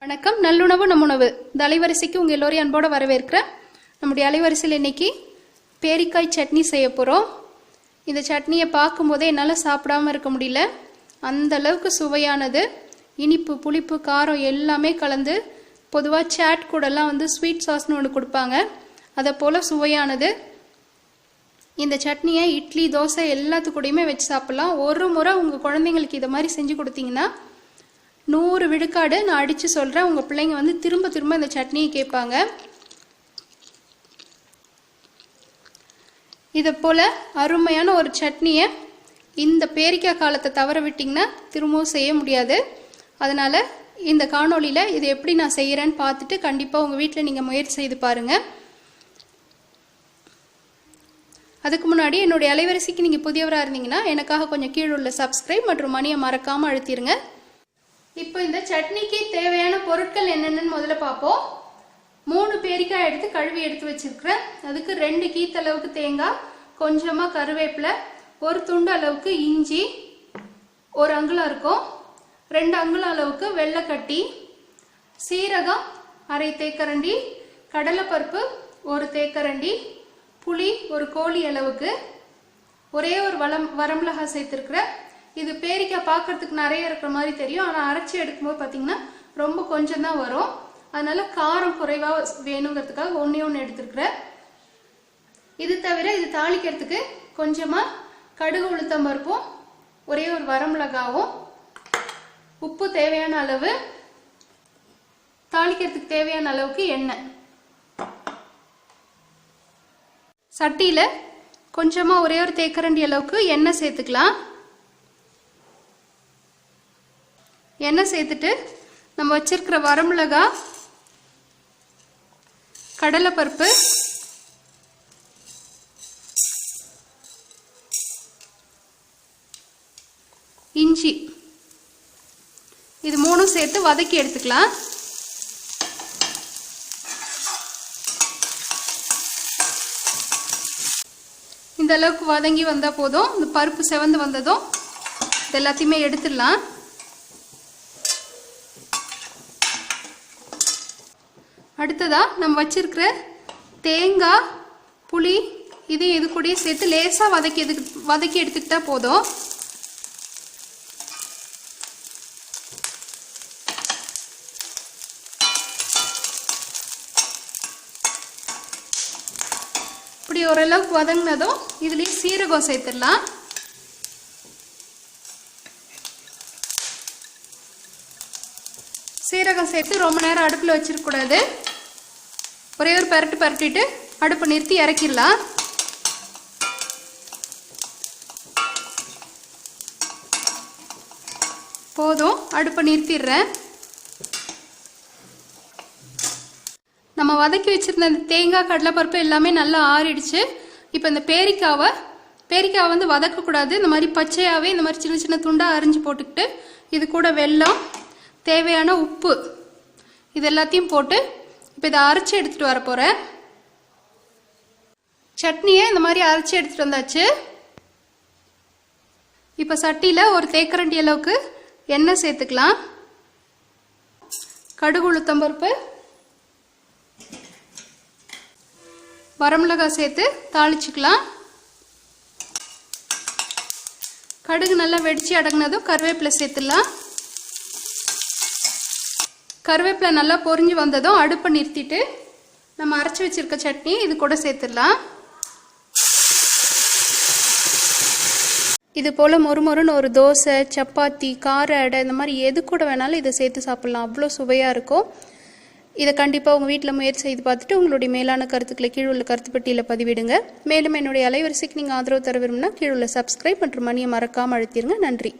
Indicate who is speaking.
Speaker 1: வணக்கம். நல்லுணவு நம் உணவு இந்த அலைவரிசைக்கு உங்கள் எல்லோரையும் அன்போடு வரவேற்கிறேன். நம்முடைய அலைவரிசையில் இன்னைக்கு பேரிக்காய் சட்னி செய்ய போகிறோம். இந்த சட்னியை பார்க்கும்போதே என்னால் சாப்பிடாமல் இருக்க முடியல. அந்த அளவுக்கு சுவையானது. இனிப்பு, புளிப்பு, காரம் எல்லாமே கலந்து. பொதுவாக சாட் கூடலாம் ஸ்வீட் சாஸ்னு ஒன்று கொடுப்பாங்க. அதை போல் சுவையானது. இந்த சட்னியை இட்லி, தோசை எல்லாத்துக்கூடையுமே வச்சு சாப்பிட்லாம். ஒரு முறை உங்கள் குழந்தைங்களுக்கு இதை மாதிரி செஞ்சு கொடுத்தீங்கன்னா 100 விழுக்காடு நான் அடித்து சொல்கிறேன். உங்கள் பிள்ளைங்க திரும்ப திரும்ப இந்த சட்னியை கேட்பாங்க. இதை போல் அருமையான ஒரு சட்னியை இந்த பேரிக்காய் காலத்தை தவற விட்டிங்கன்னா திரும்பவும் செய்ய முடியாது. அதனால் இந்த காணொலியில் இது எப்படி நான் செய்கிறேன்னு பார்த்துட்டு கண்டிப்பாக உங்கள் வீட்டில் நீங்கள் முயற்சி செய்து பாருங்கள். அதுக்கு முன்னாடி என்னுடைய அலைவரிசைக்கு நீங்கள் புதியவராக இருந்தீங்கன்னா எனக்காக கொஞ்சம் கீழே உள்ள சப்ஸ்கிரைப் மற்றும் மணியை மறக்காமல் அழுத்திடுங்க. இப்போ இந்த சட்னிக்கு தேவையான பொருட்கள் என்னென்னு முதல்ல பார்ப்போம். 3 பேரிக்காய் எடுத்து கழுவி எடுத்து வச்சிருக்கிறேன். அதுக்கு 2 கீத்தளவுக்கு தேங்காய், கொஞ்சமாக கருவேப்பிலை, 1 துண்டு அளவுக்கு இஞ்சி, 1 அங்குலம் இருக்கும், 2 அங்குலம் அளவுக்கு வெள்ளைக்கட்டி, சீரகம் 1/2 தேக்கரண்டி, கடலைப்பருப்பு 1 தேக்கரண்டி, புளி 1 கோழி அளவுக்கு, ஒரே ஒரு வரமிளகாய் சேர்த்துருக்குறேன். இது பேரிக்காய் பார்க்கறதுக்கு நிறைய இருக்கிற மாதிரி தெரியும், ஆனால் அரைச்சி எடுக்கும்போது பார்த்தீங்கன்னா ரொம்ப கொஞ்சம் தான் வரும். அதனால காரம் குறைவாக வேணுங்கிறதுக்காக 1 எடுத்துருக்குறேன். இது தவிர இது தாளிக்கிறதுக்கு கொஞ்சமாக கடுகு, உளுத்தம் பருப்பும், ஒரே ஒரு வரமிளகாவும், உப்பு தேவையான அளவு, தாளிக்கிறதுக்கு தேவையான அளவுக்கு எண்ணெய். சட்டியில் கொஞ்சமாக ஒரே ஒரு தேக்கரண்டி அளவுக்கு எண்ணெய் சேர்த்துக்கலாம். எண்ணெய் சேர்த்துட்டு நம்ம வச்சிருக்கிற வரமிளகாய், கடலைப்பருப்பு, இஞ்சி இது 3 சேர்த்து வதக்கி எடுத்துக்கலாம். இந்த அளவுக்கு வதங்கி வந்தால் போதும். இந்த பருப்பு செவந்து வந்ததும் இது எல்லாத்தையுமே எடுத்துடலாம். அடுத்ததா நம்ம வச்சிருக்கிற தேங்காய், புளி இது கூடயே சேர்த்து லேசாக வதக்கி எடுத்துக்கிட்டா போதும். இப்படி ஓரளவுக்கு வதங்கினதும் இதுலேயே சீரகம் சேர்த்துடலாம். சீரகம் சேர்த்து ரொம்ப நேரம் அடுப்பில் வச்சிருக்கக்கூடாது. ஒரே ஒரு பரட்டிட்டு அடுப்பை நிறுத்தி இறக்கிடலாம். போதும், அடுப்பை நிறுத்திடுறேன். நம்ம வதக்கி வச்சிருந்த இந்த தேங்காய், கடலைப்பருப்பு எல்லாமே நல்லா ஆறிடுச்சு. இப்போ இந்த பேரிக்காவை வதக்கக்கூடாது. இந்த மாதிரி பச்சையாகவே இந்த மாதிரி சின்ன சின்ன துண்டாக அரிஞ்சு போட்டுக்கிட்டு இது கூட வெல்லம், தேவையான உப்பு இது எல்லாத்தையும் போட்டு இப்போ இதை அரைச்சி எடுத்துகிட்டு வர போகிறேன். சட்னியை இந்த மாதிரி அரைச்சி எடுத்துகிட்டு வந்தாச்சு. இப்போ சட்டியில் ஒரு தேக்கரண்டி அளவுக்கு எண்ணெய் சேர்த்துக்கலாம். கடுகு, உளுத்தம் பருப்பு, வரமிளகாய் சேர்த்து தாளிச்சுக்கலாம். கடுகு நல்லா வெடிச்சு அடங்கினதும் கருவேப்பிலை சேர்த்துடலாம். கருவேப்பிலை நல்லா பொரிஞ்சு வந்ததும் அடுப்பை நிறுத்திட்டு நம்ம அரைச்சி வச்சிருக்க சட்னி இது கூட சேர்த்துடலாம். இது போல் மொறுமொறுன்னு ஒரு தோசை, சப்பாத்தி, கார அடை இந்த மாதிரி எது கூட வேணாலும் இதை சேர்த்து சாப்பிட்லாம். அவ்வளோ சுவையாக இருக்கும். இதை கண்டிப்பாக உங்கள் வீட்டில் முயற்சி செய்து பார்த்துட்டு உங்களுடைய மேலான கருத்துக்களை கீழே உள்ள கருத்து பெட்டியில் பதிவிடுங்க. மேலும் என்னுடைய அலைவரிசைக்கு நீங்கள் ஆதரவு தர விரும்பினா கீழே உள்ள சப்ஸ்கிரைப் மற்றும் மணியை மறக்காமல் அழுத்திடுங்க. நன்றி.